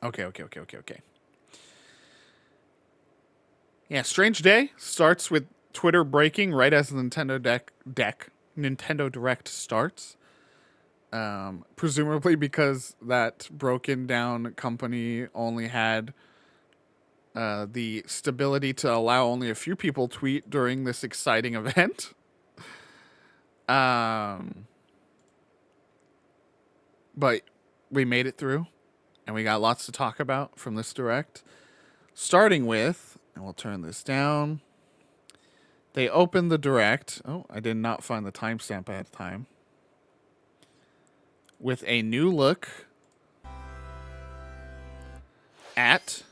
Okay. Yeah, strange day starts with Twitter breaking right as the Nintendo Direct starts. Presumably because that broken down company only had the stability to allow only a few people tweet during this exciting event. But we made it through, and we got lots to talk about from this direct. Starting with, and we'll turn this down. They opened the direct. Oh, I did not find the timestamp ahead of time. With a new look at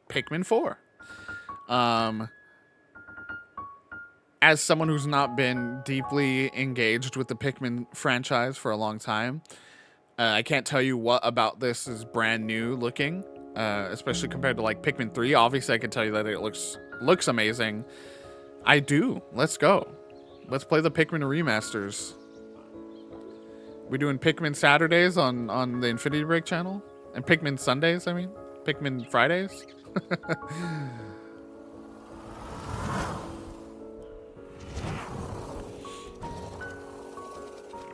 Pikmin 4. As someone who's not been deeply engaged with the Pikmin franchise for a long time, I can't tell you what about this is brand new looking, especially compared to like Pikmin 3. Obviously, I can tell you that it looks amazing. I do. Let's go. Let's play the Pikmin remasters. We doing Pikmin Saturdays on the Infinity Break channel? And Pikmin Sundays, I mean? Pikmin Fridays?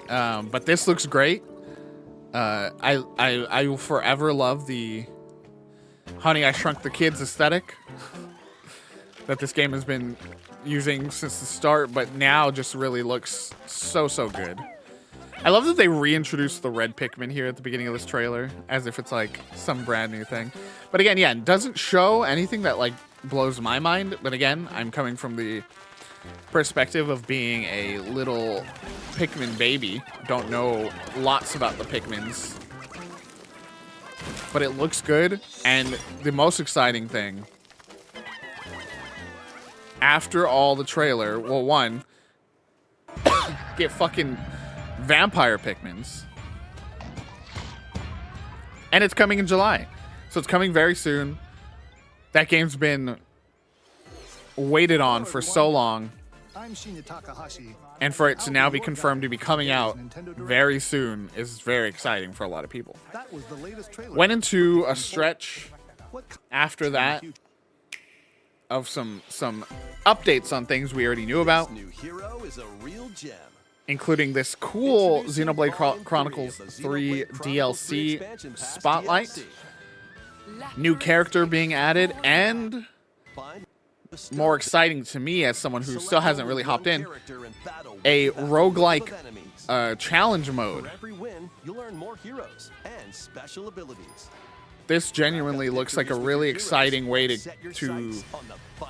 But this looks great. I will forever love the Honey, I Shrunk the Kids aesthetic that this game has been using since the start, but now just really looks so good. I love that they reintroduced the red Pikmin here at the beginning of this trailer, as if it's like some brand new thing. But again, yeah, it doesn't show anything that like blows my mind. But again, I'm coming from the perspective of being a little Pikmin baby. Don't know lots about the Pikmins. But it looks good, and the most exciting thing, after all the trailer, well, one, get fucking vampire Pikmins. And it's coming in July. So it's coming very soon. That game's been waited on for so long. And for it to now be confirmed to be coming out very soon is very exciting for a lot of people. Went into a stretch after that of some updates on things we already knew about, including this cool Xenoblade Chronicles 3 DLC spotlight, new character being added, and more exciting to me as someone who still hasn't really hopped in, a roguelike challenge mode. This genuinely looks like a really exciting way to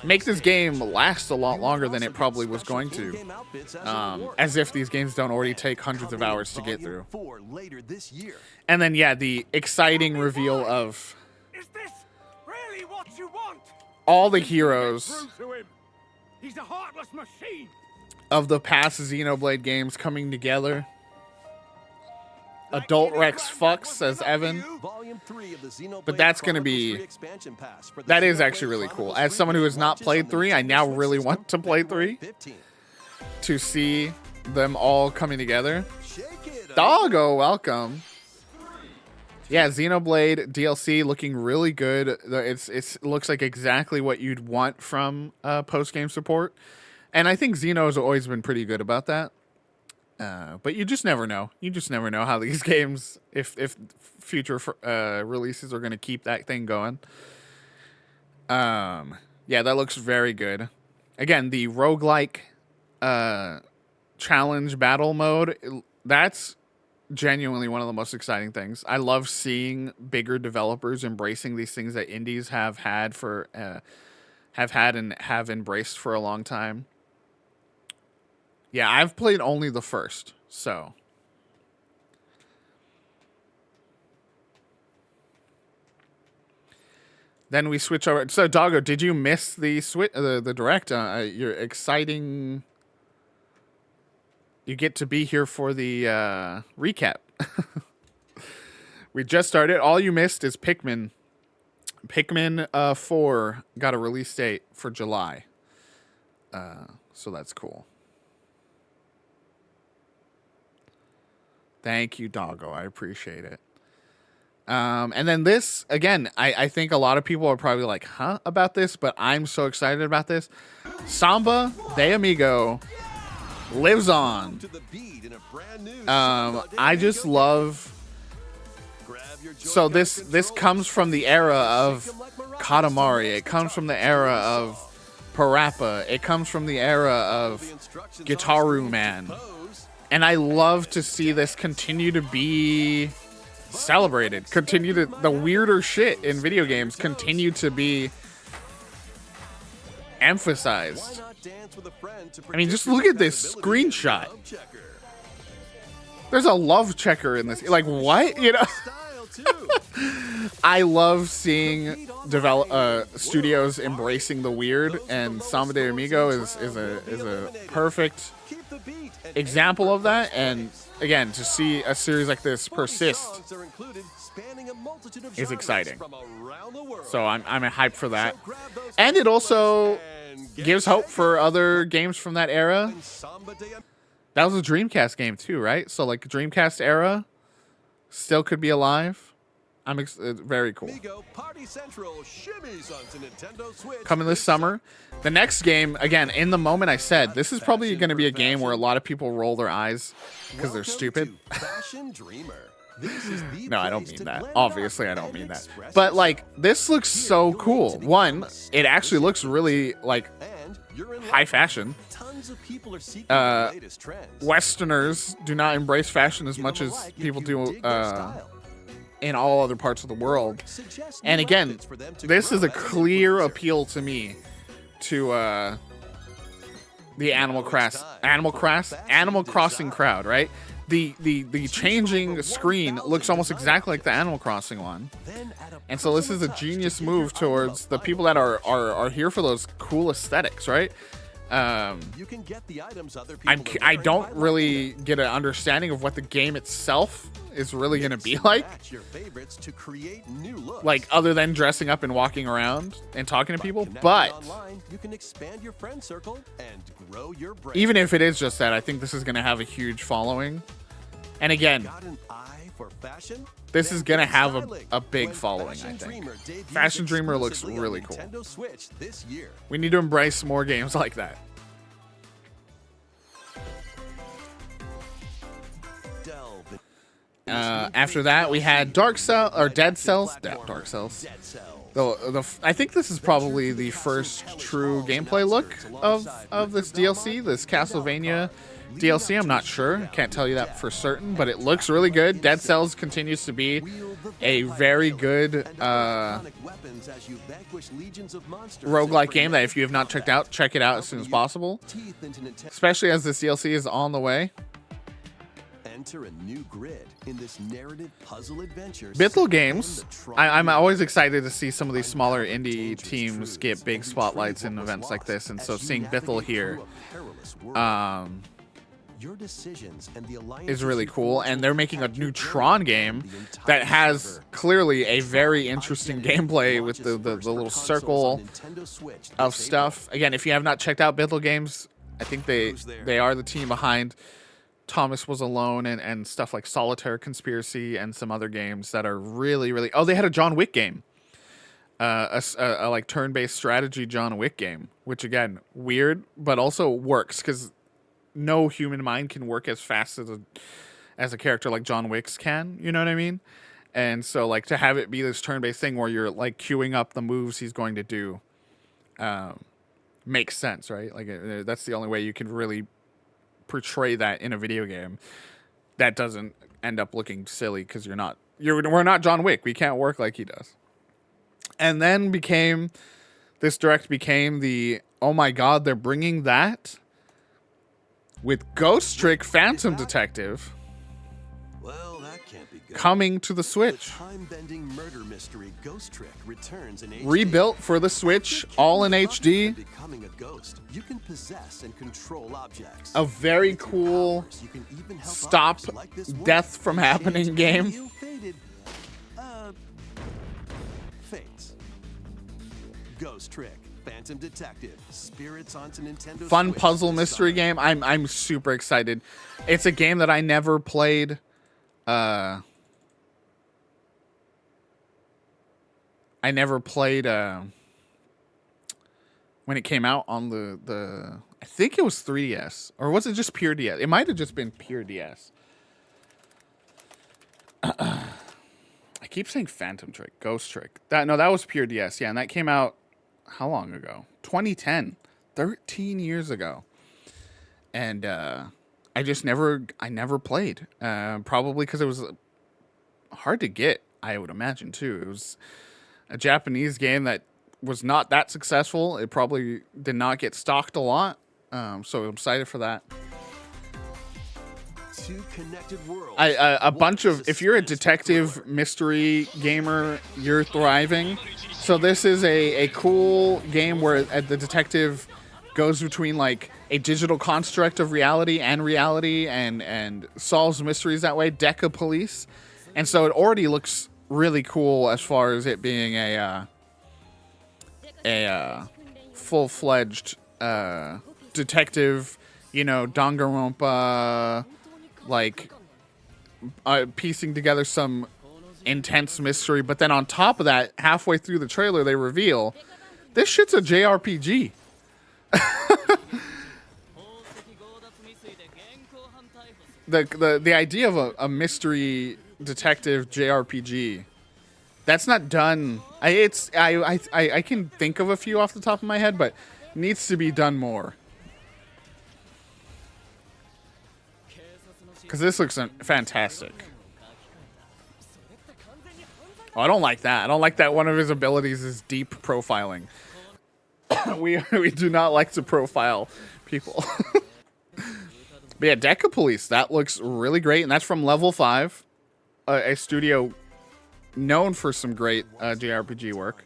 make this game last a lot longer than it probably was going to. As if these games don't already take hundreds of hours to get through. And then, yeah, the exciting reveal of all the heroes of the past Xenoblade games coming together. Adult Rex fucks, says Evan. But that's going to be... That is actually really cool. As someone who has not played 3, I now really want to play 3. To see them all coming together. Doggo, welcome. Yeah, Xenoblade DLC looking really good. It looks like exactly what you'd want from post-game support. And I think Xeno's always been pretty good about that. But you just never know. You just never know how these games, if future releases are going to keep that thing going. Yeah, that looks very good. Again, the roguelike challenge battle mode, that's genuinely one of the most exciting things. I love seeing bigger developers embracing these things that indies have had and have embraced for a long time. Yeah, I've played only the first, so. Then we switch over. So, Doggo, did you miss the direct? You're exciting. You get to be here for the recap. We just started. All you missed is Pikmin. Pikmin 4 got a release date for July. So that's cool. Thank you, Doggo. I appreciate it. And then this, again, I think a lot of people are probably like, huh, about this, but I'm so excited about this. Samba de Amigo lives on. I just love... So this comes from the era of Katamari. It comes from the era of Parappa. It comes from the era of Gitaru Man. And I love to see this continue to be celebrated. The weirder shit in video games continue to be emphasized. I mean, just look at this screenshot. There's a love checker in this. Like, what? You know? I love seeing studios embracing the weird, and Samba de Amigo is a perfect example of that. And again, to see a series like this persist is exciting. So I'm hyped for that, and it also gives hope for other games from that era. That was a Dreamcast game too, right? So like Dreamcast era still could be alive. Very cool. Coming this summer. The next game, again, in the moment I said, this is probably going to be a game where a lot of people roll their eyes because they're stupid. No, I don't mean that. Obviously, I don't mean that. But like, this looks so cool. One, it actually looks really like high fashion. Westerners do not embrace fashion as much as people do in all other parts of the world. And again, this is a clear appeal to me to the Animal Crossing crowd, right? The changing screen looks almost exactly like the Animal Crossing one. And so this is a genius move towards the people that are here for those cool aesthetics, right? I don't really get an understanding of what the game itself is really going to be like other than dressing up and walking around and talking to people. But even if it is just that, I think this is going to have a huge following. And again, this is going to have a big following, I think. Fashion Dreamer looks really cool. We need to embrace more games like that. After that, we had Dead Cells. I think this is probably the first true gameplay look of this DLC, this Castlevania DLC. I'm not sure. Can't tell you that for certain, but it looks really good. Dead Cells continues to be a very good roguelike game that if you have not checked out, check it out as soon as possible, especially as this DLC is on the way. Enter a new grid in this narrative puzzle adventure. Bithell Games, I'm always excited to see some of these smaller indie teams get big spotlights in events like this, and so seeing Bithell here is really cool. And they're making a new Tron game that has clearly a very interesting gameplay with the little circle of stuff. Again, if you have not checked out Bithell Games, I think they are the team behind Thomas Was Alone and stuff like Solitaire Conspiracy and some other games that are really, really... Oh, they had a John Wick game. A like turn-based strategy John Wick game, which again, weird, but also works because no human mind can work as fast as a character like John Wick's can. You know what I mean? And so like to have it be this turn-based thing where you're like queuing up the moves he's going to do makes sense, right? Like that's the only way you can really portray that in a video game that doesn't end up looking silly because we're not John Wick. We can't work like he does. And then this direct became the, oh my god, they're bringing that with Ghost Trick Phantom Detective. Well, that can't be good. Coming to the Switch. The time-bending murder mystery Ghost Trick returns in HD. Rebuilt for the Switch, all in HD. Becoming a ghost, you can possess and control objects. A very cool stop death from happening game. Fates. Ghost Trick Phantom Detective. Spirits onto Nintendo Fun Switch puzzle mystery game. I'm super excited. It's a game that I never played I never played when it came out on the I think it was 3DS, or was it just pure DS? It might have just been pure DS. I keep saying Phantom Trick, Ghost Trick. That was pure DS. Yeah, and that came out how long ago? 2010, 13 years ago. And I never played. Probably because it was hard to get, I would imagine too. It was a Japanese game that was not that successful. It probably did not get stocked a lot. So I'm excited for that. A bunch of, if you're a detective mystery gamer, you're thriving. So this is a cool game where the detective goes between like a digital construct of reality and solves mysteries that way. Deca Police. And so it already looks really cool as far as it being a full-fledged detective, Danganronpa, like piecing together some intense mystery. But then on top of that, halfway through the trailer, they reveal this shit's a JRPG. The idea of a mystery detective JRPG, that's not done. I can think of a few off the top of my head, but needs to be done more. Because this looks fantastic. Oh, I don't like that. I don't like that one of his abilities is deep profiling. we do not like to profile people. But yeah, Deca Police, that looks really great, and that's from Level 5, a studio known for some great JRPG work.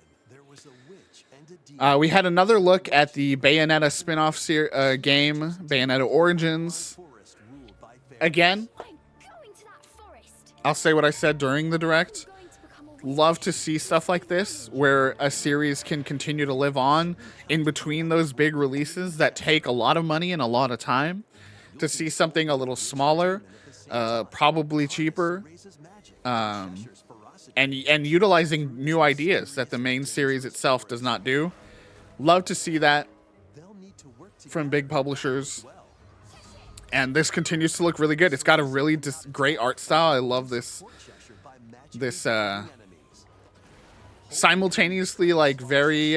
We had another look at the Bayonetta spin-off game, Bayonetta Origins. Again, I'll say what I said during the Direct. Love to see stuff like this, where a series can continue to live on in between those big releases that take a lot of money and a lot of time. To see something a little smaller, probably cheaper, and utilizing new ideas that the main series itself does not do. Love to see that from big publishers. And this continues to look really good. It's got a really great art style. I love this simultaneously like very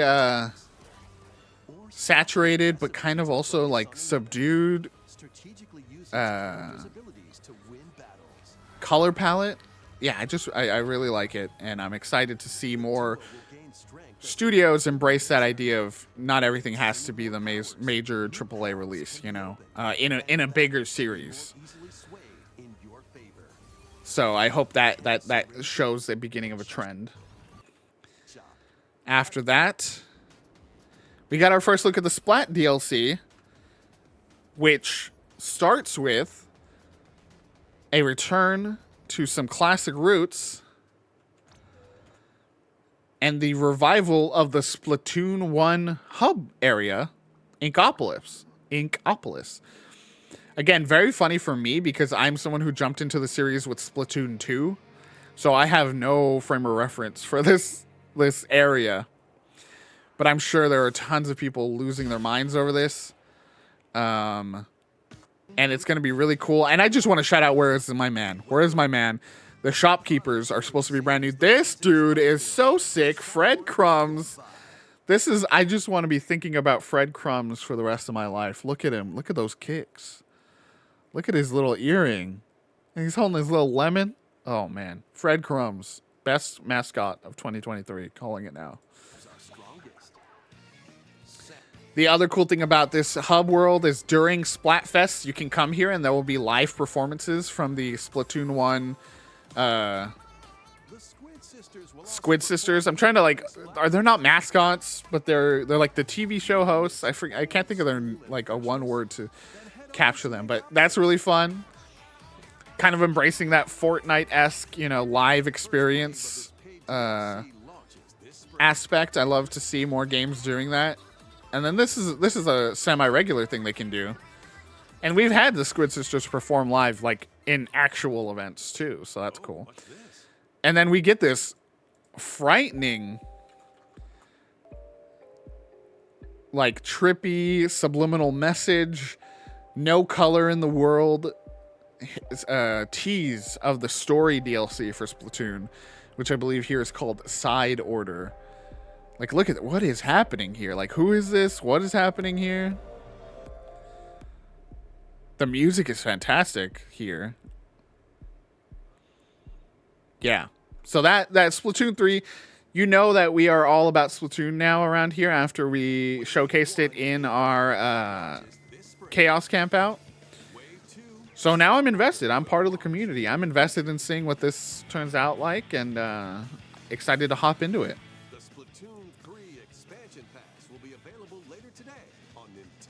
saturated, but kind of also like subdued color palette. Yeah, I really like it, and I'm excited to see more studios embrace that idea of not everything has to be the major AAA release, in a bigger series. So I hope that shows the beginning of a trend. After that, we got our first look at the Splat DLC, which starts with a return to some classic roots and the revival of the Splatoon 1 hub area, Inkopolis. Again, very funny for me because I'm someone who jumped into the series with Splatoon 2, so I have no frame of reference for this area. But I'm sure there are tons of people losing their minds over this. And it's going to be really cool. And I just want to shout out, where is my man? Where is my man? The shopkeepers are supposed to be brand new. This dude is so sick. Fred Crumbs. I just want to be thinking about Fred Crumbs for the rest of my life. Look at him. Look at those kicks. Look at his little earring. And he's holding his little lemon. Oh, man. Fred Crumbs. Best mascot of 2023. Calling it now. The other cool thing about this hub world is during Splatfest, you can come here and there will be live performances from the Splatoon 1 Squid Sisters. I'm trying to they're not mascots, but they're like the TV show hosts. I can't think of their like a one word to capture them, but that's really fun. Kind of embracing that Fortnite-esque, live experience aspect. I love to see more games doing that. And then this is a semi-regular thing they can do. And we've had the Squid Sisters perform live, like, in actual events, too. So that's cool. And then we get this frightening like trippy subliminal message, no color in the world tease of the story DLC for Splatoon, which I believe here is called Side Order. Like, look at what is happening here. Like, who is this? What is happening here? The music is fantastic here. Yeah. So that Splatoon 3, you know that we are all about Splatoon now around here after we showcased it in our Chaos Camp out. So now I'm invested. I'm part of the community. I'm invested in seeing what this turns out like, and excited to hop into it. The Splatoon 3 expansion pass will be available later today on Nintendo.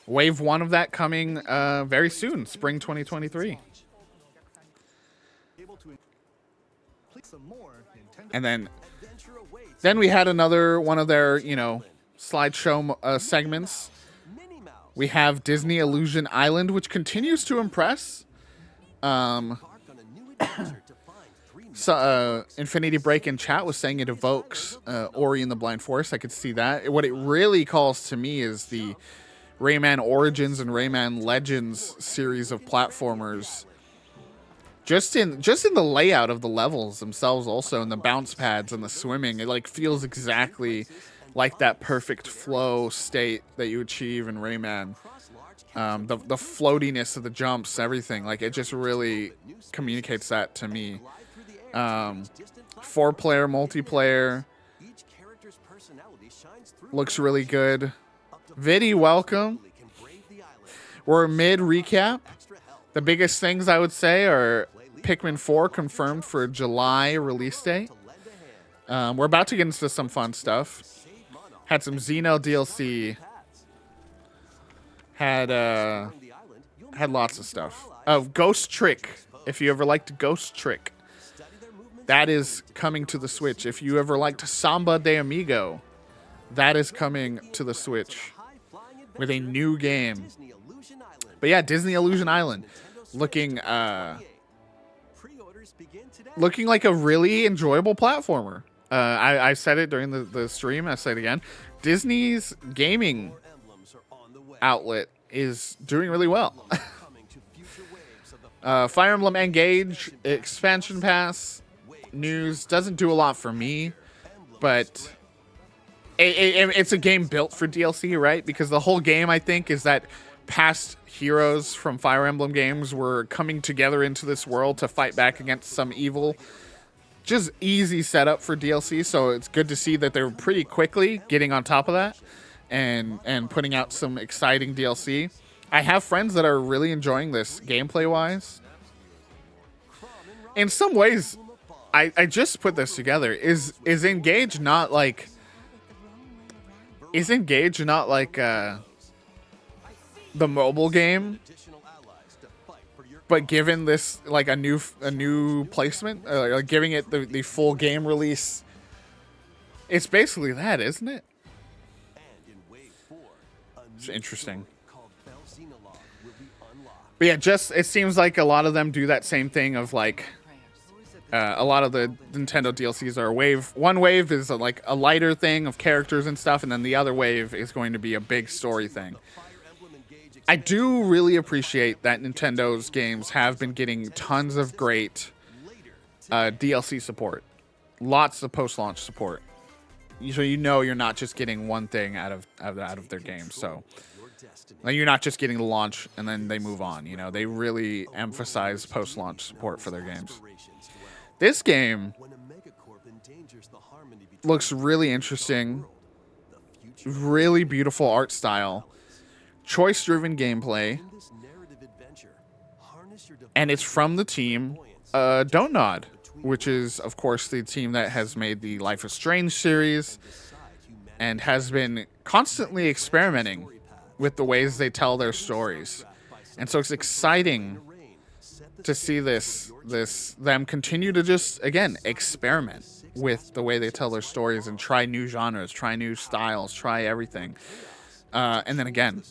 Wave 1 of that coming very soon, spring 2023. And then we had another one of their, slideshow segments. We have Disney Illusion Island, which continues to impress. Infinity Break in chat was saying it evokes Ori and the Blind Forest. I could see that. What it really calls to me is the Rayman Origins and Rayman Legends series of platformers. Just in the layout of the levels themselves, also in the bounce pads and the swimming, it like feels exactly like that perfect flow state that you achieve in Rayman. The floatiness of the jumps, everything, like it just really communicates that to me. 4-player multiplayer looks really good. Vidi, welcome. We're mid recap. The biggest things I would say are Pikmin 4 confirmed for a July release date. We're about to get into some fun stuff. Had some Xeno DLC. Had lots of stuff. Oh, Ghost Trick. If you ever liked Ghost Trick, that is coming to the Switch. If you ever liked Samba de Amigo, that is coming to the Switch with a new game. But yeah, Disney Illusion Island, looking like a really enjoyable platformer. I said it during the stream. I say it again. Disney's gaming outlet is doing really well. Fire Emblem Engage expansion pass news doesn't do a lot for me, but it's a game built for DLC, right? Because the whole game, I think, is that past heroes from Fire Emblem games were coming together into this world to fight back against some evil. Just easy setup for DLC, so it's good to see that they're pretty quickly getting on top of that and putting out some exciting DLC. I have friends that are really enjoying this gameplay-wise. In some ways, I just put this together. Is Engage not like... Is Engage not like the mobile game, but given this like a new placement, like giving it the full game release? It's basically that, isn't it? It's interesting. But yeah, it seems like a lot of them do that same thing of like a lot of the Nintendo DLCs are one wave is like a lighter thing of characters and stuff, and then the other wave is going to be a big story thing. I do really appreciate that Nintendo's games have been getting tons of great DLC support, lots of post-launch support. So you're not just getting one thing out of their games. So like, you're not just getting the launch and then they move on. They really emphasize post-launch support for their games. This game looks really interesting, really beautiful art style, choice-driven gameplay, and it's from the team Don't Nod, which is, of course, the team that has made the Life is Strange series and has been constantly experimenting with the ways they tell their stories. And so it's exciting to see them continue to just, again, experiment with the way they tell their stories and try new genres, try new styles, try everything. And then again,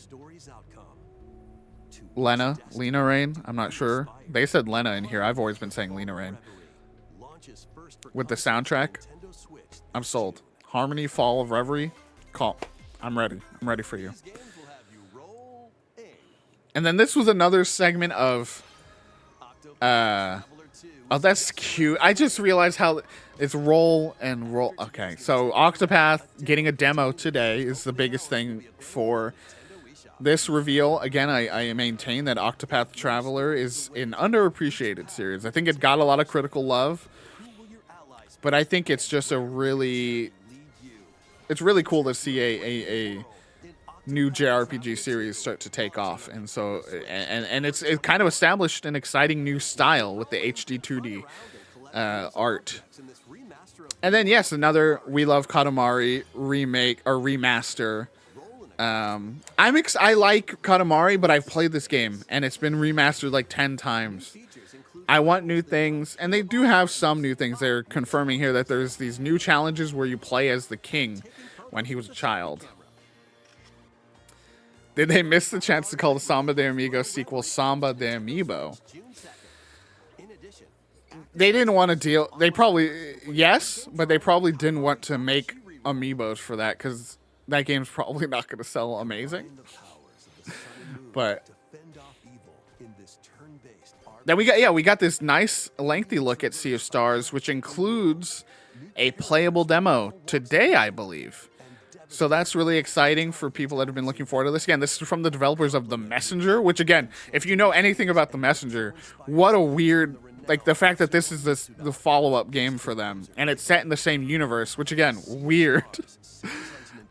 Lena Raine, I'm not sure. They said Lena in here. I've always been saying Lena Raine. With the soundtrack, I'm sold. Harmony, Fall of Reverie, I'm ready. I'm ready for you. These games will have you roll in. And then this was another segment of Octopath uh Traveler 2 oh, that's cute. I just realized how it's roll and roll. Okay, so Octopath getting a demo today is the biggest thing for this reveal. Again, I maintain that Octopath Traveler is an underappreciated series. I think it got a lot of critical love, but I think it's just a really, it's really cool to see a new JRPG series start to take off, and so it kind of established an exciting new style with the HD 2D art. And then yes, another We Love Katamari remake or remaster. I like Katamari, but I've played this game and it's been remastered like 10 times. I want new things, and they do have some new things. They're confirming here that there's these new challenges where you play as the king when he was a child. Did they miss the chance to call the Samba de Amigo sequel Samba de Amiibo? They didn't want to deal. They probably, yes, but they probably didn't want to make amiibos for that because that game's probably not going to sell amazing. But then we got this nice lengthy look at Sea of Stars, which includes a playable demo today, I believe. So that's really exciting for people that have been looking forward to this. Again, this is from the developers of The Messenger, which, again, if you know anything about The Messenger, what a weird, like, the fact that this is the follow-up game for them, and it's set in the same universe, which, again, weird.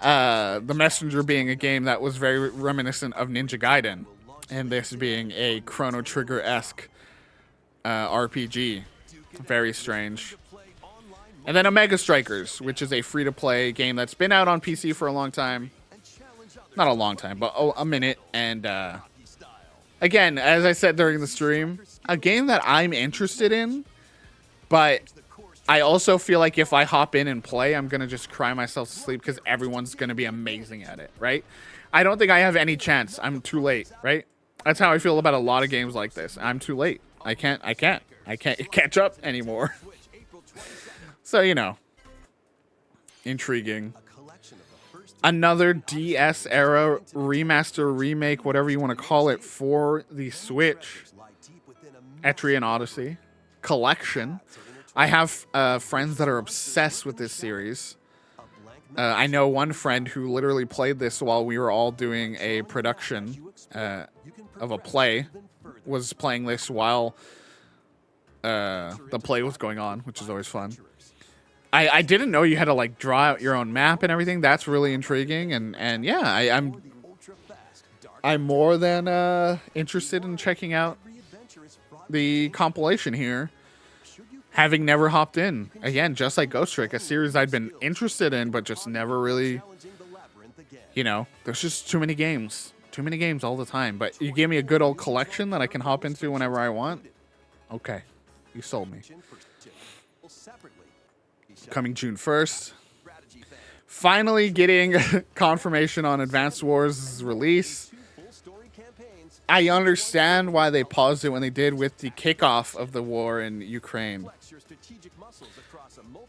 The Messenger being a game that was very reminiscent of Ninja Gaiden, and this being a Chrono Trigger-esque RPG. Very strange. And then Omega Strikers, which is a free-to-play game that's been out on PC for a long time. Not a long time, but a minute. And again, as I said during the stream, a game that I'm interested in, but I also feel like if I hop in and play, I'm going to just cry myself to sleep because everyone's going to be amazing at it, right? I don't think I have any chance. I'm too late, right? That's how I feel about a lot of games like this. I'm too late. I can't catch up anymore. So, you know, intriguing. Another DS era remaster, remake, whatever you want to call it, for the Switch. Etrian Odyssey collection. I have friends that are obsessed with this series. I know one friend who literally played this while we were all doing a production of a play, was playing this while the play was going on, which is always fun. I didn't know you had to like draw out your own map and everything. That's really intriguing, and yeah, I'm more than interested in checking out the compilation here. Having never hopped in, again, just like Ghost Trick, a series I'd been interested in, but just never really, you know, there's just too many games all the time. But you give me a good old collection that I can hop into whenever I want. Okay, you sold me. Coming June 1st. Finally getting confirmation on Advanced Wars' release. I understand why they paused it when they did with the kickoff of the war in Ukraine.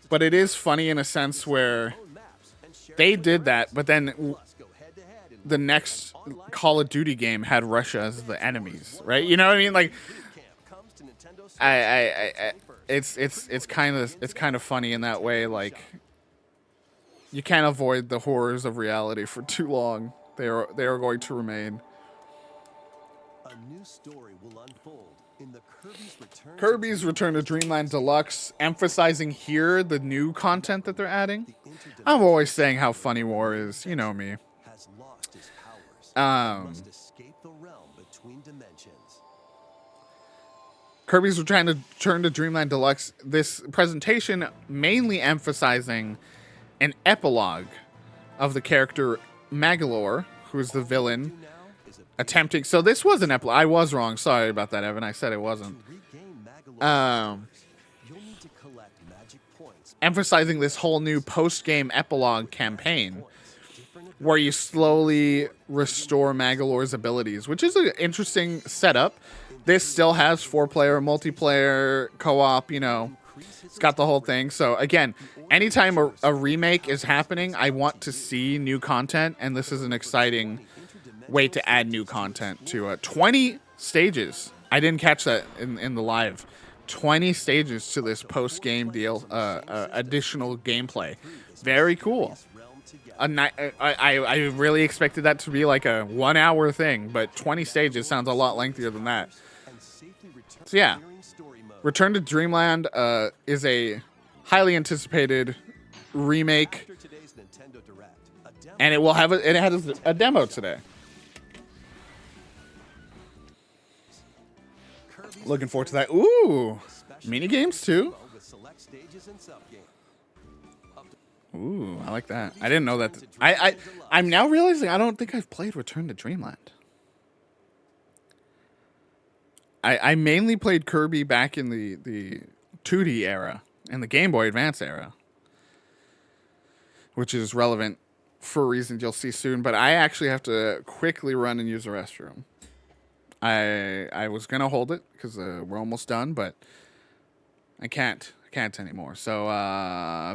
But it is funny in a sense where they did that, but then the next Call of Duty game had Russia as the enemies, right? You know what I mean? Like, it's kind of funny in that way. Like, you can't avoid the horrors of reality for too long. They are going to remain. A new story will unfold in the Kirby's Return to Dreamland Deluxe, emphasizing here the new content that they're adding. I'm always saying how funny war is. You know me. has lost his powers. Must escape the realm between dimensions. Kirby's Return to Dreamland Deluxe, this presentation mainly emphasizing an epilogue of the character Magalore, who is the villain, attempting... So this was an epilogue. I was wrong. Sorry about that, Evan. I said it wasn't. Emphasizing this whole new post-game epilogue campaign where you slowly restore Magalore's abilities, which is an interesting setup. This still has 4-player multiplayer co-op, you know, It's got the whole thing. So again, anytime a remake is happening, I want to see new content, and this is an exciting way to add new content to 20 stages. I didn't catch that in the live. 20 stages to this post-game deal, additional gameplay. Very cool. I really expected that to be like a 1 hour thing, but 20 stages sounds a lot lengthier than that. So yeah, Return to Dreamland is a highly anticipated remake, and it will have it has a demo today. Looking forward to that. Ooh, mini games too. Ooh, I like that. I didn't know that. I'm now realizing I don't think I've played Return to Dreamland. I mainly played Kirby back in the 2D era and the Game Boy Advance era, which is relevant for reasons you'll see soon. But I actually have to quickly run and use the restroom. I was gonna hold it because we're almost done, but I can't anymore. So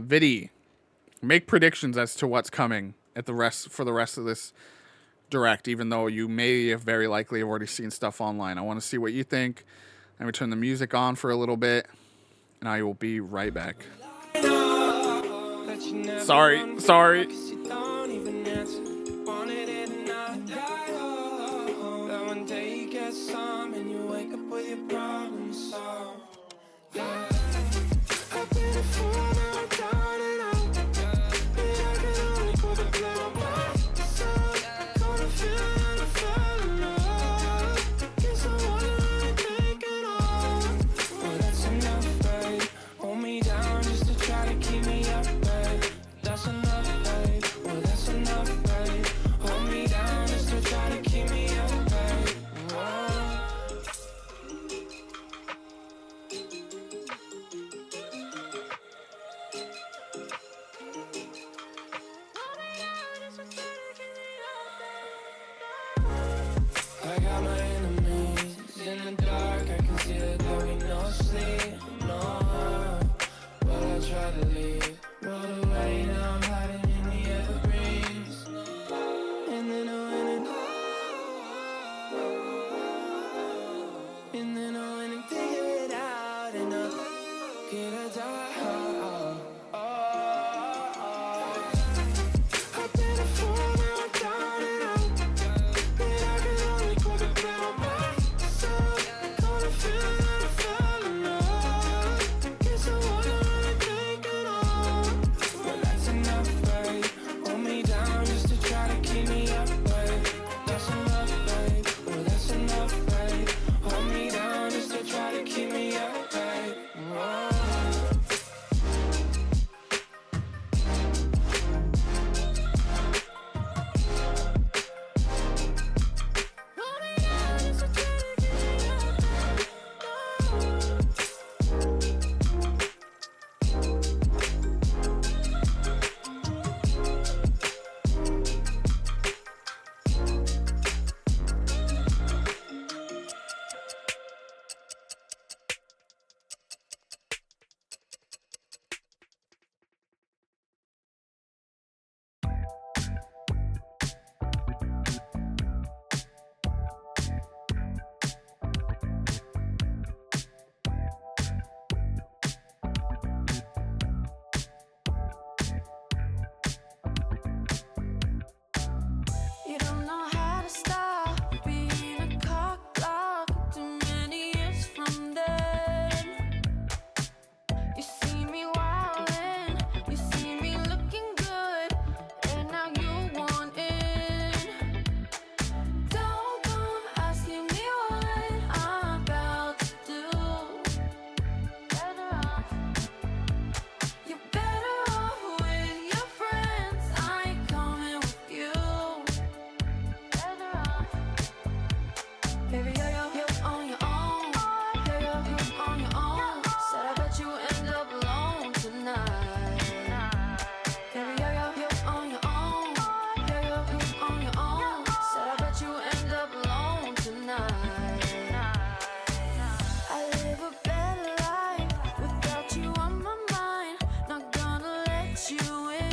Viddy, make predictions as to what's coming for the rest of this direct, even though you may have very likely already seen stuff online. I want to see what you think. Let me turn the music on for a little bit, and I will be right back. Sorry.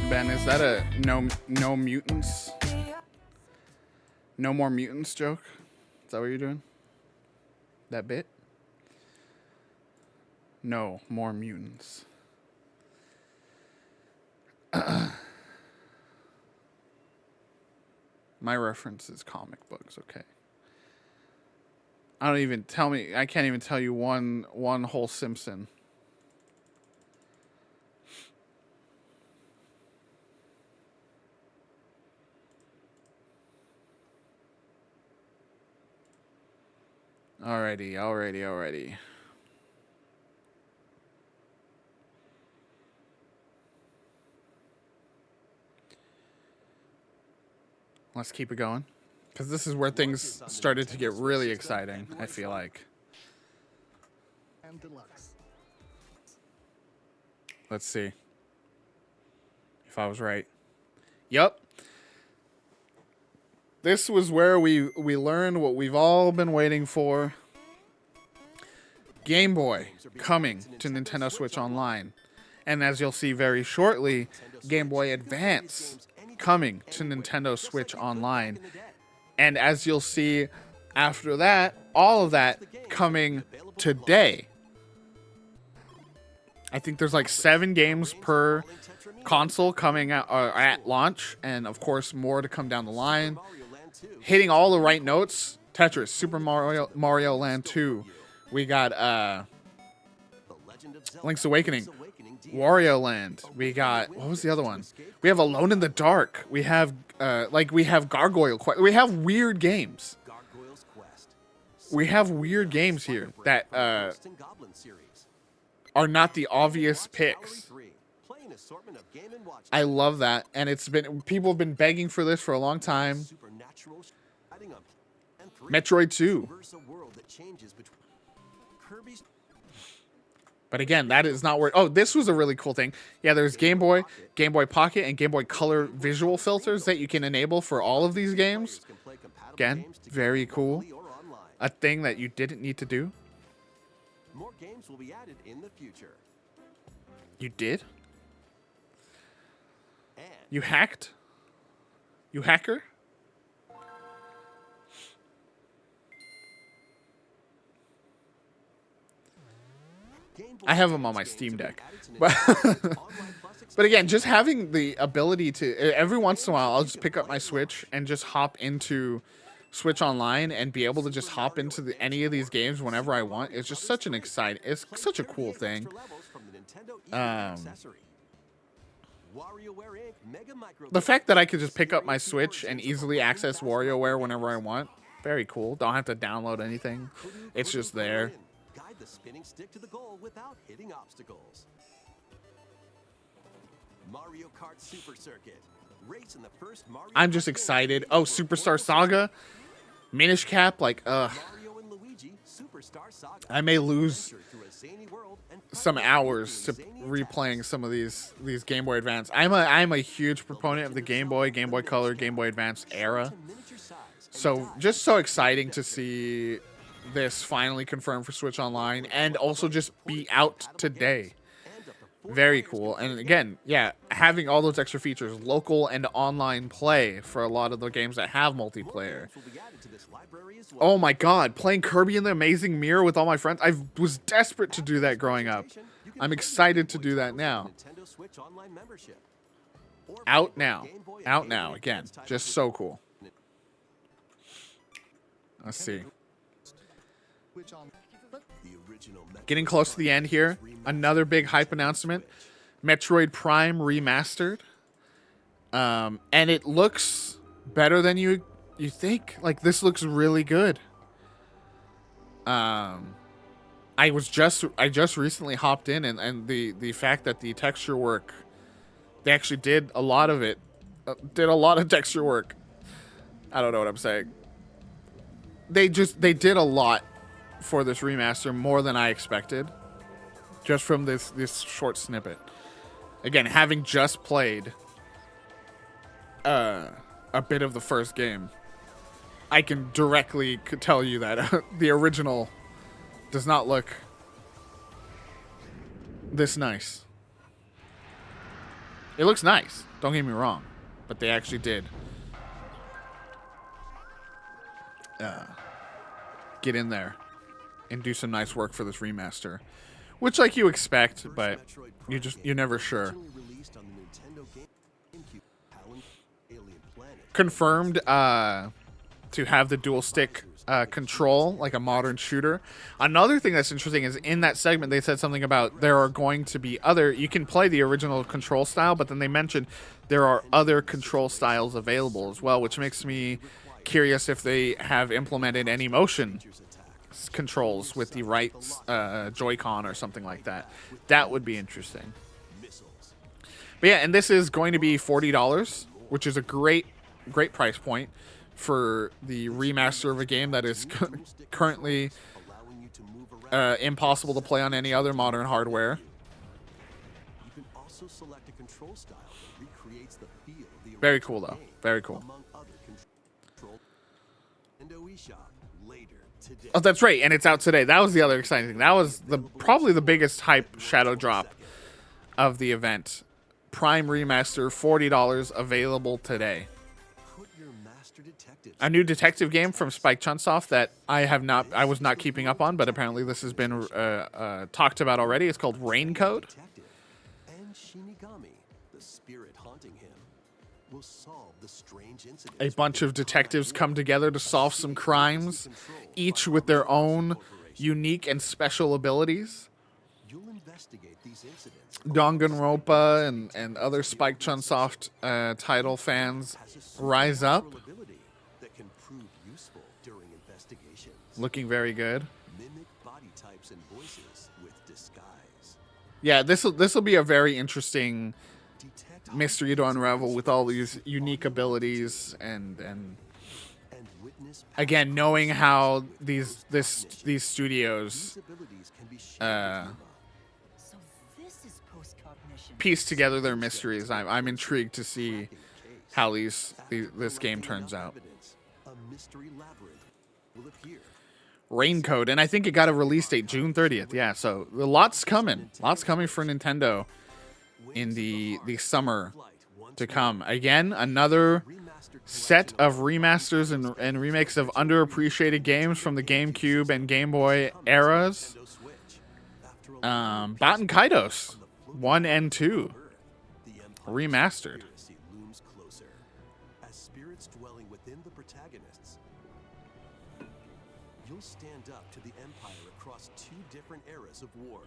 Ben, is that a no mutants? No more mutants joke? Is that what you're doing? That bit? No more mutants. My reference is comic books, okay. I can't even tell you one whole Simpson. Alrighty. Let's keep it going. Because this is where things started to get really exciting, I feel like. Let's see if I was right. Yup. This was where we learned what we've all been waiting for. Game Boy coming to Nintendo Switch Online. And as you'll see very shortly, Game Boy Advance coming to Nintendo Switch Online. And as you'll see after that, all of that coming today. I think there's like 7 games per console coming out at launch, and of course more to come down the line. Hitting all the right notes: Tetris, Super Mario Land 2. We got Link's Awakening, Wario Land. We got, what was the other one? We have Alone in the Dark. We have Gargoyle Quest. We have weird games. We have weird games here that are not the obvious picks. I love that, and people have been begging for this for a long time. Metroid 2. But again, that is not where... Oh, this was a really cool thing. Yeah, there's Game Boy, Game Boy Pocket, and Game Boy Color visual filters that you can enable for all of these games. Again, very cool. A thing that you didn't need to do. More games will be added in the future. You did? You hacked? You hacker? I have them on my Steam Deck. But again, just having the ability to... Every once in a while, I'll just pick up my Switch and just hop into Switch Online and be able to just hop into any of these games whenever I want. It's just such an exciting... It's such a cool thing. The fact that I could just pick up my Switch and easily access WarioWare whenever I want, very cool. Don't have to download anything. It's just there. Guide the spinning stick to the goal without hitting obstacles. Mario Kart Super Circuit. Race in the first Mario I'm just excited. Oh, Superstar Saga, Minish Cap, like Mario and Luigi Superstar Saga. I may lose some hours to replaying some of these Game Boy Advance. I'm a huge proponent of the Game Boy Color, Game Boy Advance era. So just so exciting to see this finally confirmed for Switch Online and also just be out today. Very cool. And again, yeah, having all those extra features, local and online play for a lot of the games that have multiplayer. Oh my god, playing Kirby in the Amazing Mirror with all my friends. I was desperate to do that growing up. I'm excited to do that now. Out now. Out now. Again, just so cool. Let's see. Getting close to the end here. Another big hype announcement. Metroid Prime Remastered. And it looks better than you think. Like, this looks really good. I just recently hopped in, and the fact that the texture work, they actually did a lot of it. Did a lot of texture work. I don't know what I'm saying. They did a lot for this remaster, more than I expected, just from this short snippet. Again, having just played a bit of the first game, I can directly tell you that the original does not look this nice. It looks nice. Don't get me wrong, but they actually did get in there and do some nice work for this remaster, which like you expect, but you're never sure. Confirmed to have the dual stick control like a modern shooter. Another thing that's interesting is in that segment they said something about there are going to be other, you can play the original control style, but then they mentioned there are other control styles available as well, which makes me curious if they have implemented any motion controls with the right Joy-Con or something like that. That would be interesting. But yeah, and this is going to be $40, which is a great price point for the remaster of a game that is currently impossible to play on any other modern hardware. Very cool, though. Very cool. Oh, that's right, and it's out today. That was the other exciting thing. That was probably the biggest hype shadow drop of the event. Prime Remaster, $40, available today. A new detective game from Spike Chunsoft that I was not keeping up on, but apparently this has been talked about already. It's called Raincoat. A bunch of detectives come together to solve some crimes, each with their own unique and special abilities. Danganronpa and other Spike Chunsoft title fans rise up. Looking very good. Yeah, this will be a very interesting mystery to unravel with all these unique abilities and again, knowing how these studios piece together their mysteries. I'm intrigued to see how this game turns out. Raincoat, and I think it got a release date June 30th. Yeah, so lots coming for Nintendo in the summer to come. Again, another set of remasters and remakes of underappreciated games from the GameCube and Game Boy eras. Baten Kaitos 1 and 2 remastered. You'll stand up to the Empire across 2 different eras of war.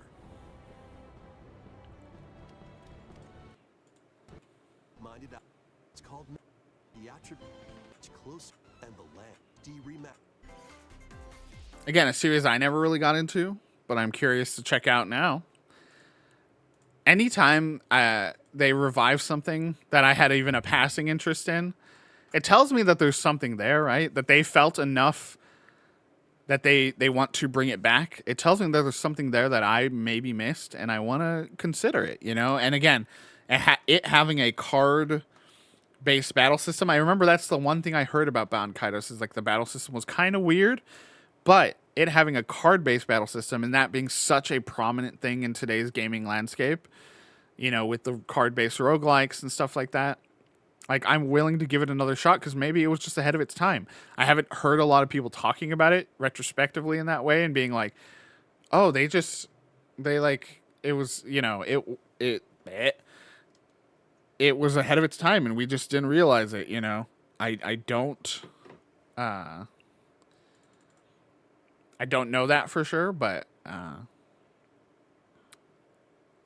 Minded out. It's called the attribute close and the land. D-Remaster. Again, a series I never really got into, but I'm curious to check out now. Anytime they revive something that I had even a passing interest in, it tells me that there's something there, right? That they felt enough that they want to bring it back. It tells me that there's something there that I maybe missed, and I want to consider it, you know? And again, it having a card-based battle system, I remember that's the one thing I heard about Bound Kaitos is like the battle system was kind of weird, but it having a card-based battle system and that being such a prominent thing in today's gaming landscape, you know, with the card-based roguelikes and stuff like that, like, I'm willing to give it another shot because maybe it was just ahead of its time. I haven't heard a lot of people talking about it retrospectively in that way and being like, oh, it was, you know, it was ahead of its time and we just didn't realize it, you know. I don't know that for sure, but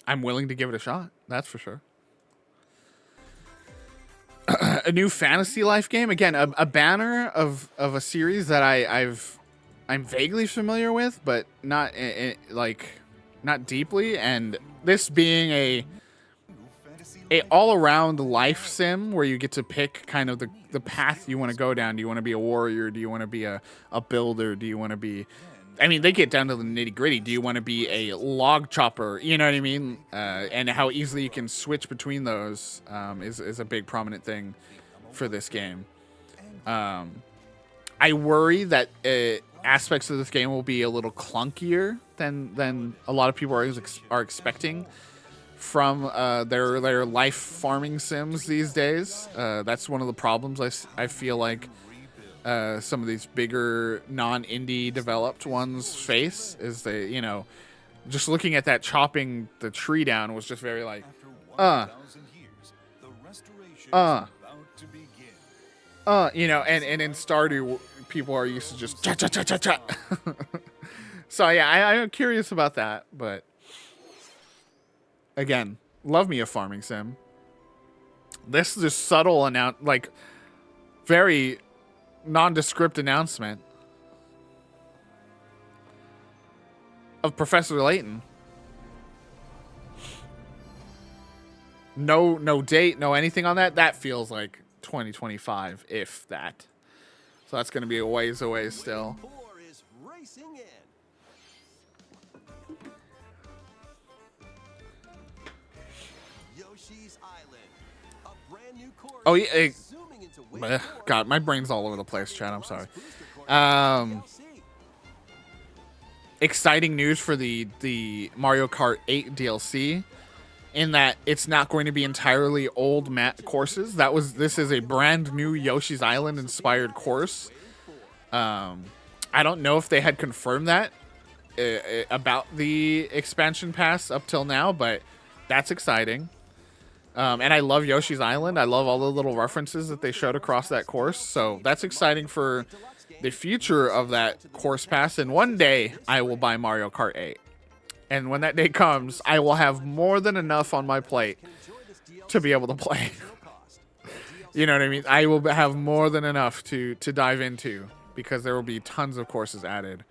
I'm willing to give it a shot. That's for sure. A new Fantasy Life game, again, a banner of a series that I'm vaguely familiar with, but not not deeply. And this being a all around life sim where you get to pick kind of the path you want to go down. Do you want to be a warrior? Do you want to be a builder? Do you want to be? I mean, they get down to the nitty gritty. Do you want to be a log chopper? You know what I mean? And how easily you can switch between those is a big prominent thing for this game. I worry that aspects of this game will be a little clunkier than a lot of people are expecting from their life farming sims these days. That's one of the problems I feel like some of these bigger non-indie developed ones face is they, you know, just looking at that chopping the tree down was just very like, you know, and in Stardew, people are used to just cha cha cha cha cha. So yeah, I'm curious about that, but again, love me a farming sim. This is just subtle like very nondescript announcement of Professor Layton. No date, no anything on that. That feels like 2025, if that. So that's going to be a ways away still. Oh yeah, God, my brain's all over the place, Chad. I'm sorry. Exciting news for the Mario Kart 8 DLC, in that it's not going to be entirely old courses. This is a brand new Yoshi's Island inspired course. I don't know if they had confirmed that about the expansion pass up till now, but that's exciting. And I love Yoshi's Island. I love all the little references that they showed across that course. So that's exciting for the future of that course pass. And one day I will buy Mario Kart 8. And when that day comes, I will have more than enough on my plate to be able to play. You know what I mean? I will have more than enough to dive into, because there will be tons of courses added.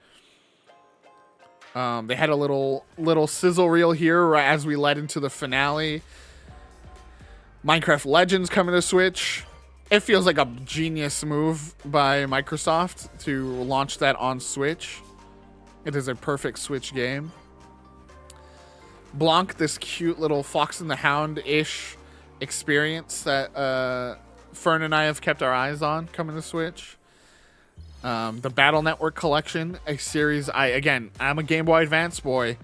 They had a little sizzle reel here right as we led into the finale. Minecraft Legends coming to Switch. It feels like a genius move by Microsoft to launch that on Switch. It is a perfect Switch game. Blanc, this cute little Fox and the Hound-ish experience that Fern and I have kept our eyes on, coming to Switch. The Battle Network Collection, a series I'm a Game Boy Advance boy,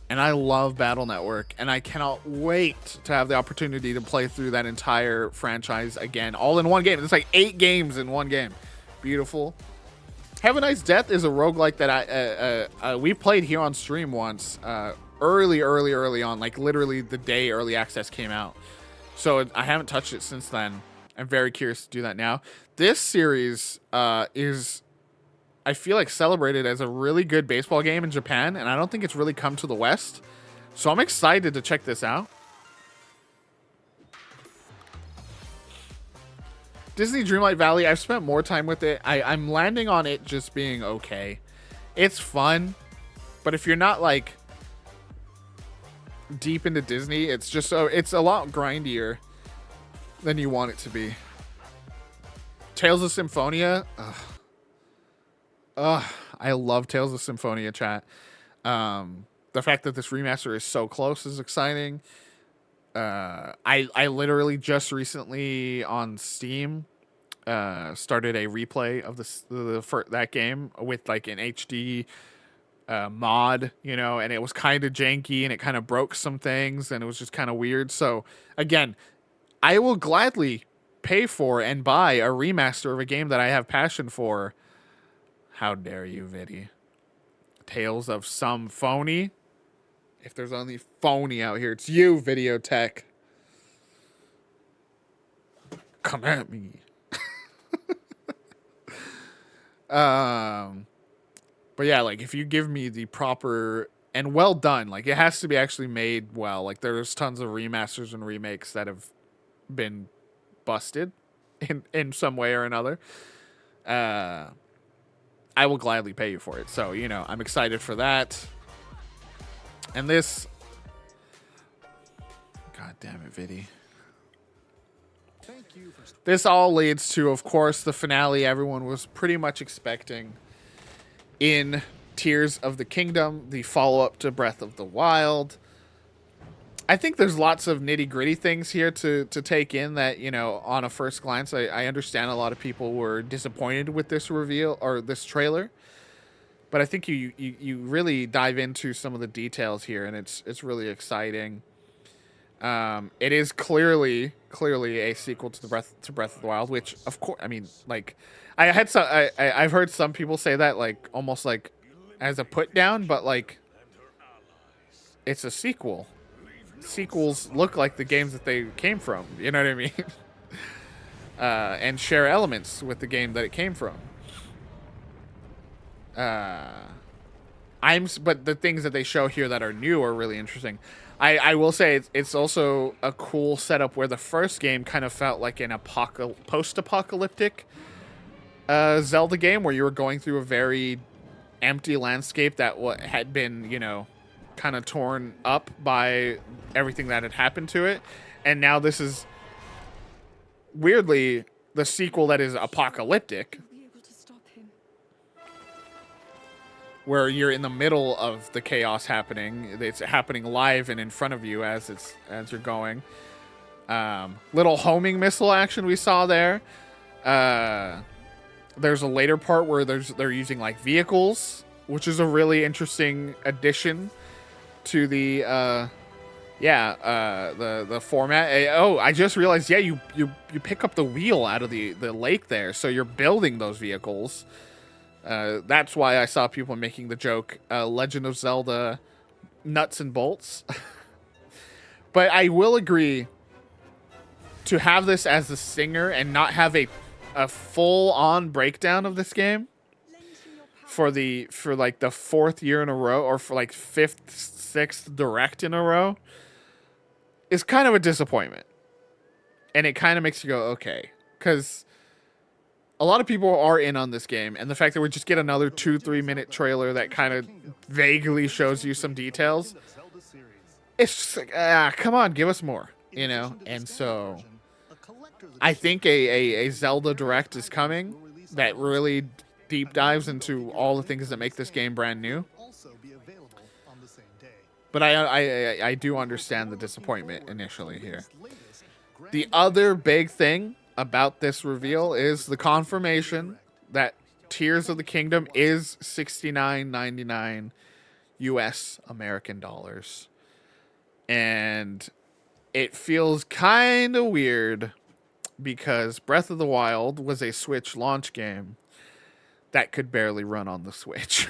and I love Battle Network, and I cannot wait to have the opportunity to play through that entire franchise again, all in one game. It's like 8 games in one game. Beautiful. Have a Nice Death is a roguelike that we played here on stream once, early on, like literally the day early access came out. So I haven't touched it since then. I'm very curious to do that now. This series is, I feel like, celebrated as a really good baseball game in Japan, and I don't think it's really come to the West. So I'm excited to check this out. Disney Dreamlight Valley, I've spent more time with it. I'm landing on it just being okay. It's fun, but if you're not like deep into Disney, it's a lot grindier than you want it to be. Tales of Symphonia. I love Tales of Symphonia, chat. The fact that this remaster is so close is exciting. I literally just recently on Steam started a replay of that game with like an HD mod, you know, and it was kind of janky and it kind of broke some things and it was just kind of weird. So again, I will gladly pay for and buy a remaster of a game that I have passion for. How dare you, Viddy? Tales of some phony. If there's only phony out here, it's you, Videotech. Come at me. But yeah, like if you give me the proper and well done, like it has to be actually made well. Like there's tons of remasters and remakes that have been busted in some way or another. I will gladly pay you for it. So, you know, I'm excited for that. And this... God damn it, Viddy. This all leads to, of course, the finale everyone was pretty much expecting in Tears of the Kingdom, the follow-up to Breath of the Wild. I think there's lots of nitty-gritty things here to take in that, you know, on a first glance, I understand a lot of people were disappointed with this reveal or this trailer. But I think you really dive into some of the details here, and it's really exciting. It is clearly a sequel to Breath of the Wild, which of course, I mean, like, I've heard some people say that, like, almost like as a put down, but like it's a sequel. Sequels look like the games that they came from. You know what I mean? And share elements with the game that it came from. But the things that they show here that are new are really interesting. I will say it's also a cool setup where the first game kind of felt like an post-apocalyptic Zelda game where you were going through a very empty landscape that had been, you know, kind of torn up by everything that had happened to it. And now this is weirdly the sequel that is apocalyptic, where you're in the middle of the chaos happening. It's happening live and in front of you as you're going. Little homing missile action we saw there. There's a later part where they're using like vehicles, which is a really interesting addition to the format. I just realized, yeah, you pick up the wheel out of the lake there, so you're building those vehicles. That's why I saw people making the joke, Legend of Zelda nuts and bolts. But I will agree to have this as the singer and not have a full-on breakdown of this game for like the fourth year in a row, or for like fifth, sixth direct in a row, is kind of a disappointment. And it kind of makes you go, okay, because a lot of people are in on this game, and the fact that we just get another 2-3 minute trailer that kind of vaguely shows you some details, it's just like, come on, give us more, you know? And so I think a Zelda Direct is coming that really deep dives into all the things that make this game brand new. But I do understand the disappointment initially here. The other big thing about this reveal is the confirmation that Tears of the Kingdom is $69.99 US American dollars. And it feels kind of weird because Breath of the Wild was a Switch launch game that could barely run on the Switch.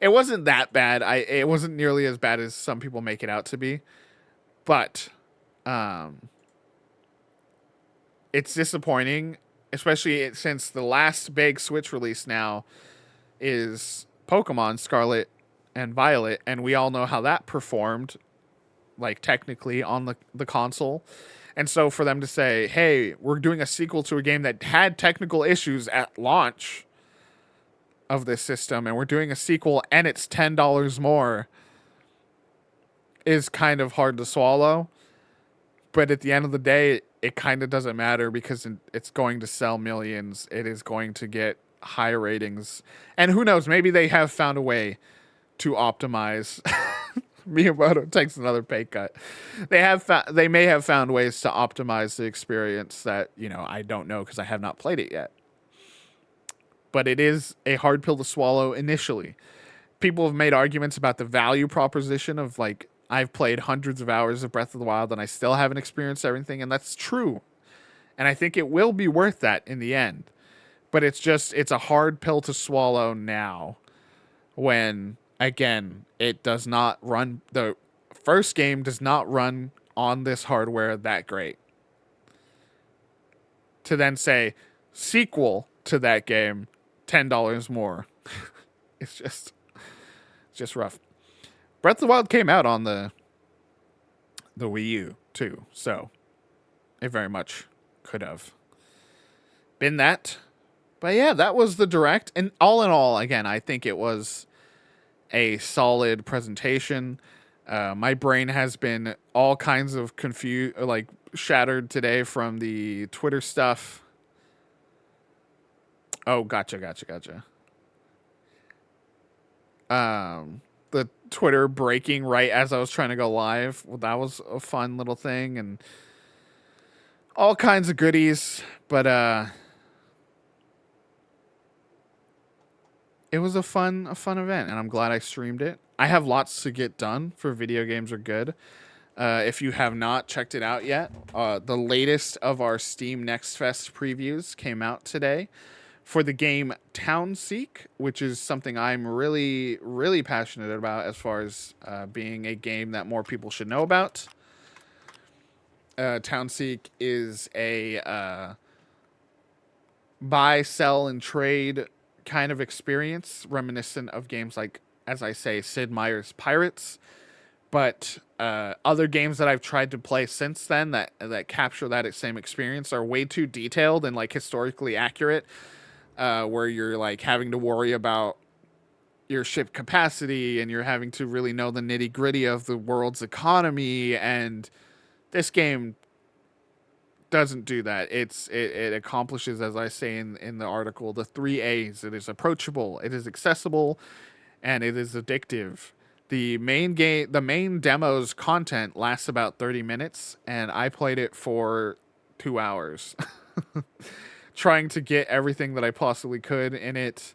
It wasn't that bad. It wasn't nearly as bad as some people make it out to be. But it's disappointing, especially since the last big Switch release now is Pokemon Scarlet and Violet, and we all know how that performed, like, technically on the console. And so for them to say, hey, we're doing a sequel to a game that had technical issues at launch of this system, and we're doing a sequel and it's $10 more, is kind of hard to swallow. But at the end of the day, it kind of doesn't matter because it's going to sell millions. It is going to get high ratings. And who knows, maybe they have found a way to optimize. Miyamoto takes another pay cut. They may have found ways to optimize the experience that, you know, I don't know because I have not played it yet. But it is a hard pill to swallow initially. People have made arguments about the value proposition of, like, I've played hundreds of hours of Breath of the Wild and I still haven't experienced everything, and that's true. And I think it will be worth that in the end. But it's a hard pill to swallow now when, again, it does not run, the first game does not run on this hardware that great. To then say, sequel to that game, $10 more. It's just rough. Breath of the Wild came out on the Wii U too, so it very much could have been that. But yeah, that was the Direct. And all in all, again, I think it was a solid presentation. My brain has been all kinds of shattered today from the Twitter stuff. Oh, gotcha. The Twitter breaking right as I was trying to go live. Well, that was a fun little thing, and all kinds of goodies. But it was a fun event, and I'm glad I streamed it. I have lots to get done for Video Games Are Good. If you have not checked it out yet, the latest of our Steam Next Fest previews came out today for the game Town Seek, which is something I'm really, really passionate about as far as being a game that more people should know about. Town Seek is a buy, sell, and trade kind of experience, reminiscent of games like, as I say, Sid Meier's Pirates. But other games that I've tried to play since then that capture that same experience are way too detailed and like historically accurate, where you're like having to worry about your ship capacity and you're having to really know the nitty gritty of the world's economy. And this game doesn't do that. It accomplishes, as I say in the article, the 3 A's. It is approachable, it is accessible, and it is addictive. The main demo's content lasts about 30 minutes, and I played it for 2 hours, trying to get everything that I possibly could in it,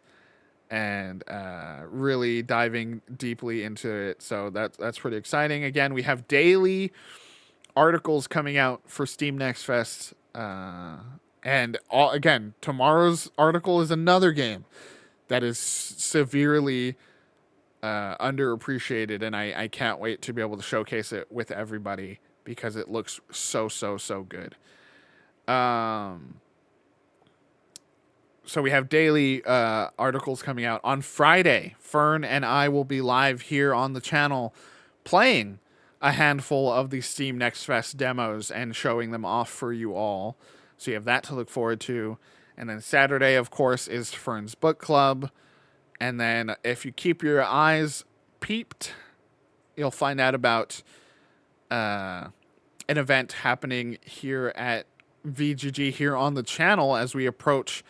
and really diving deeply into it. So that's pretty exciting. Again, we have daily articles coming out for Steam Next Fest, and again, tomorrow's article is another game that is severely underappreciated, and I can't wait to be able to showcase it with everybody because it looks so good. So we have daily articles coming out. On Friday, Fern and I will be live here on the channel playing a handful of the Steam Next Fest demos and showing them off for you all. So you have that to look forward to. And then Saturday, of course, is Fern's Book Club. And then if you keep your eyes peeped, you'll find out about an event happening here at VGG here on the channel as we approach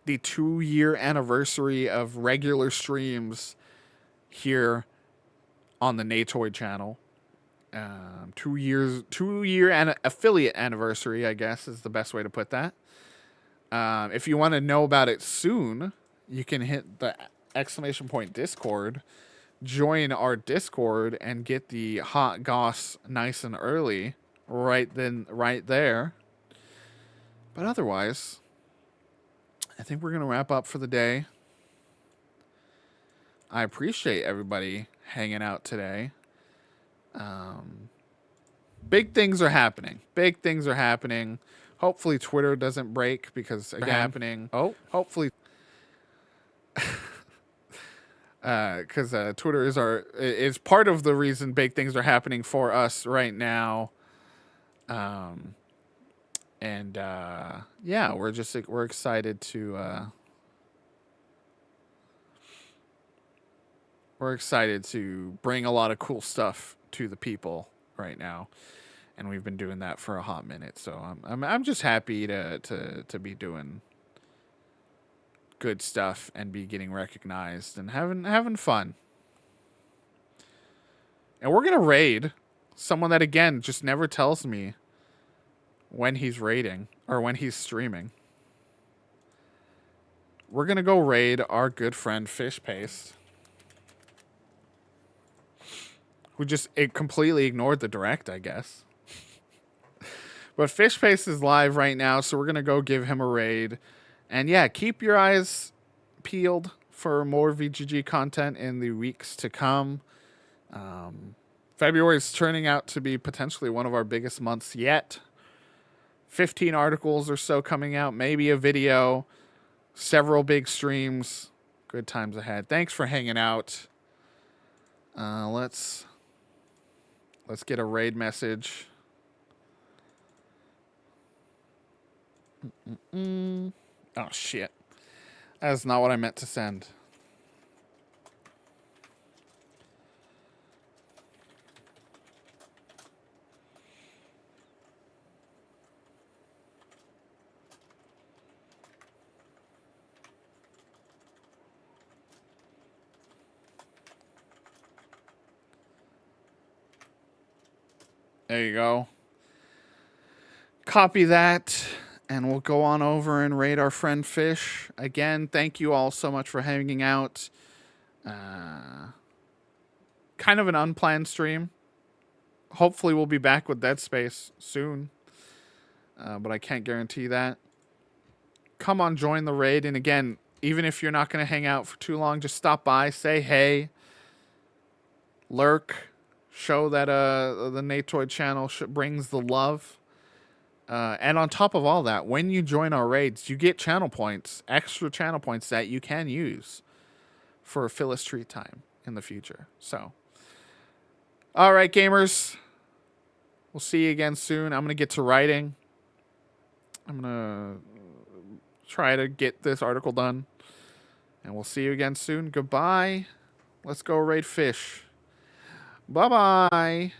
the 2-year anniversary of regular streams here on the Natoid channel. 2-year affiliate anniversary, I guess, is the best way to put that. If you want to know about it soon, you can hit the ! Discord, join our Discord, and get the hot goss nice and early right there. But otherwise, I think we're gonna wrap up for the day. I appreciate everybody hanging out today. Big things are happening. Hopefully Twitter doesn't break because again, hopefully because Twitter is part of the reason big things are happening for us right now. Yeah, we're excited to bring a lot of cool stuff to the people right now, and we've been doing that for a hot minute. So I'm just happy to be doing good stuff and be getting recognized and having fun. And we're gonna raid someone that again just never tells me when he's raiding or when he's streaming. We're gonna go raid our good friend Fish Paste, who just completely ignored the direct, I guess. But Fish Paste is live right now, so we're gonna go give him a raid. And yeah, keep your eyes peeled for more VGG content in the weeks to come. February is turning out to be potentially one of our biggest months yet. 15 articles or so coming out, maybe a video, several big streams. Good times ahead. Thanks for hanging out. Let's get a raid message. Oh, shit. That's not what I meant to send. There you go. Copy that. And we'll go on over and raid our friend Fish. Again, thank you all so much for hanging out. Kind of an unplanned stream. Hopefully we'll be back with Dead Space soon. But I can't guarantee that. Come on, join the raid. And again, even if you're not going to hang out for too long, just stop by, say hey, lurk, show that the Natoid channel brings the love. And on top of all that, when you join our raids, you get channel points, extra channel points that you can use for Phyllis Treat Time in the future. So, all right, gamers. We'll see you again soon. I'm going to get to writing. I'm going to try to get this article done. And we'll see you again soon. Goodbye. Let's go raid fish. Bye-bye.